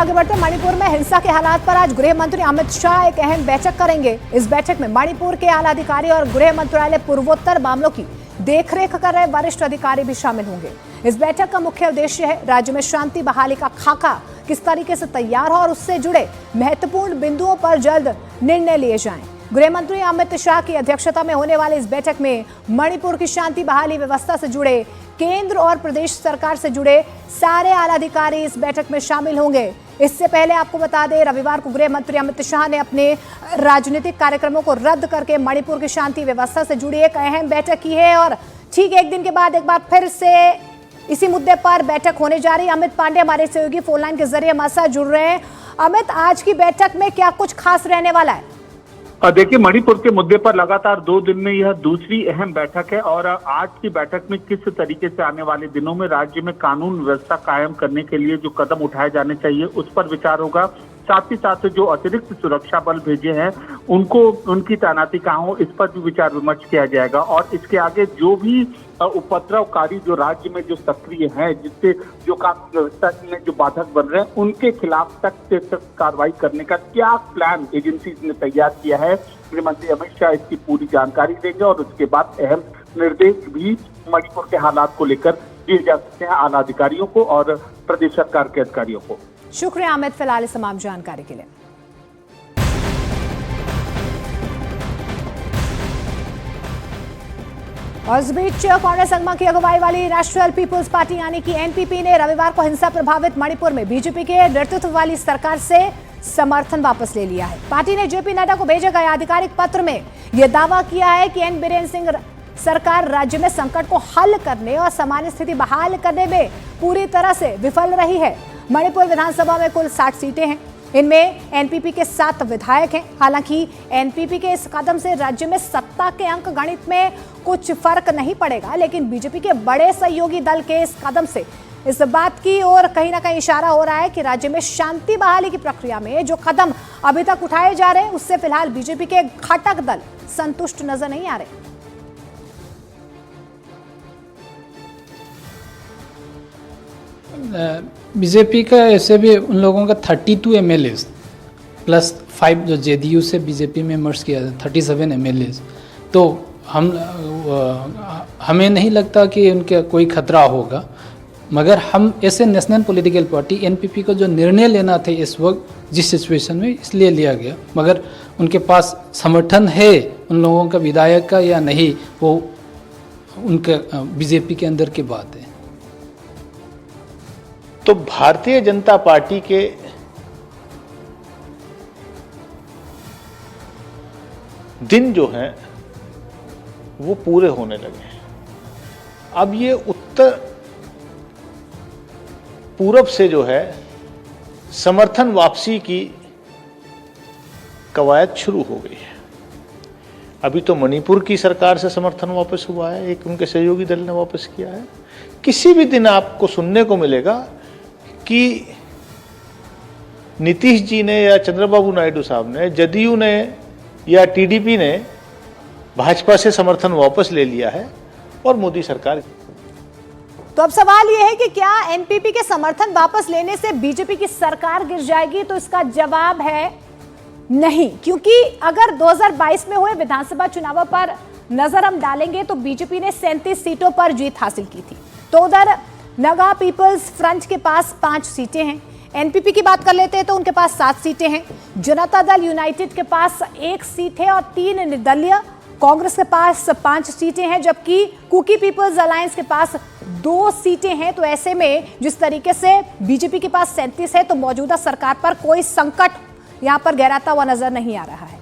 आगे बढ़ते मणिपुर में हिंसा के हालात पर आज गृह मंत्री अमित शाह एक अहम बैठक करेंगे। इस बैठक में मणिपुर के आला अधिकारी और गृह मंत्रालय पूर्वोत्तर मामलों की देखरेख कर रहे वरिष्ठ अधिकारी भी शामिल होंगे। इस बैठक का मुख्य उद्देश्य है राज्य में शांति बहाली का खाका किस तरीके से तैयार हो और उससे जुड़े महत्वपूर्ण बिंदुओं पर जल्द निर्णय लिए जाएं। गृह मंत्री अमित शाह की अध्यक्षता में होने वाली इस बैठक में मणिपुर की शांति बहाली व्यवस्था से जुड़े केंद्र और प्रदेश सरकार से जुड़े सारे आला अधिकारी इस बैठक में शामिल होंगे। इससे पहले आपको बता दें, रविवार को गृह मंत्री अमित शाह ने अपने राजनीतिक कार्यक्रमों को रद्द करके मणिपुर की शांति व्यवस्था से जुड़ी एक अहम बैठक की है और ठीक एक दिन के बाद एक बार फिर से इसी मुद्दे पर बैठक होने जा रही है। अमित पांडे हमारे सहयोगी फोन लाइन के जरिए हमारे साथ जुड़ रहे हैं। अमित, आज की बैठक में क्या कुछ खास रहने वाला है? देखिए, मणिपुर के मुद्दे पर लगातार 2 दिन में यह दूसरी अहम बैठक है और आज की बैठक में किस तरीके से आने वाले दिनों में राज्य में कानून व्यवस्था कायम करने के लिए जो कदम उठाए जाने चाहिए उस पर विचार होगा। साथ ही साथ जो अतिरिक्त सुरक्षा बल भेजे हैं उनको उनकी तैनाती कहाँ हो इस पर भी विचार विमर्श किया जाएगा और इसके आगे जो भी उपद्रवकारी जो राज्य में जो सक्रिय हैं, जिससे जो कानून व्यवस्था में जो बाधक बन रहे हैं, उनके खिलाफ सख्त से सख्त कार्रवाई करने का क्या प्लान एजेंसी ने तैयार किया है, गृह मंत्री अमित शाह इसकी पूरी जानकारी देंगे और उसके बाद अहम निर्देश भी मणिपुर के हालात को लेकर दिए जा सकते हैं आला अधिकारियों को और प्रदेश सरकार के अधिकारियों को। शुक्रिया अमित, फिलहाल इस तमाम जानकारी के लिए। और इस बीच कांग्रेस संगमा की अगुवाई वाली नेशनल पीपुल्स पार्टी यानी कि एनपीपी ने रविवार को हिंसा प्रभावित मणिपुर में बीजेपी के नेतृत्व वाली सरकार से समर्थन वापस ले लिया है। पार्टी ने जेपी नड्डा को भेजे गए आधिकारिक पत्र में यह दावा किया है कि एन बीरेन सिंह सरकार राज्य में संकट को हल करने और सामान्य स्थिति बहाल करने में पूरी तरह से विफल रही है। मणिपुर विधानसभा में कुल 60 सीटें हैं, इनमें एनपीपी के 7 विधायक हैं। हालांकि एनपीपी के इस कदम से राज्य में सत्ता के अंक गणित में कुछ फर्क नहीं पड़ेगा, लेकिन बीजेपी के बड़े सहयोगी दल के इस कदम से इस बात की ओर कहीं ना कहीं इशारा हो रहा है कि राज्य में शांति बहाली की प्रक्रिया में जो कदम अभी तक उठाए जा रहे हैं उससे फिलहाल बीजेपी के घटक दल संतुष्ट नजर नहीं आ रहे। बीजेपी का ऐसे भी उन लोगों का 32 एमएलए प्लस 5 जो जेडीयू से बीजेपी में मर्ज किया था 37 एमएलए, तो हमें नहीं लगता कि उनका कोई खतरा होगा। मगर हम ऐसे नेशनल पॉलिटिकल पार्टी एनपीपी को जो निर्णय लेना थे इस वक्त जिस सिचुएशन में, इसलिए लिया गया। मगर उनके पास समर्थन है उन लोगों का विधायक का या नहीं, वो उनका बीजेपी के अंदर की बात है। तो भारतीय जनता पार्टी के दिन जो हैं वो पूरे होने लगे हैं। अब ये उत्तर पूरब से जो है समर्थन वापसी की कवायद शुरू हो गई है। अभी तो मणिपुर की सरकार से समर्थन वापस हुआ है, एक उनके सहयोगी दल ने वापस किया है। किसी भी दिन आपको सुनने को मिलेगा कि नीतीश जी ने या चंद्रबाबू नायडू साहब ने, जदयू ने या टीडीपी ने भाजपा से समर्थन वापस ले लिया है और मोदी सरकार। तो अब सवाल यह है कि क्या एनपीपी के समर्थन वापस लेने से बीजेपी की सरकार गिर जाएगी? तो इसका जवाब है नहीं, क्योंकि अगर 2022 में हुए विधानसभा चुनावों पर नजर हम डालेंगे तो बीजेपी ने 37 सीटों पर जीत हासिल की थी। तो उधर नगा पीपल्स फ्रंट के पास 5 सीटें हैं। एनपीपी की बात कर लेते हैं तो उनके पास 7 सीटें हैं। जनता दल यूनाइटेड के पास 1 सीट है और 3 निर्दलीय। कांग्रेस के पास 5 सीटें हैं, जबकि कुकी पीपल्स अलायंस के पास 2 सीटें हैं। तो ऐसे में जिस तरीके से बीजेपी के पास 37 है तो मौजूदा सरकार पर कोई संकट यहां पर गहराता हुआ नजर नहीं आ रहा है।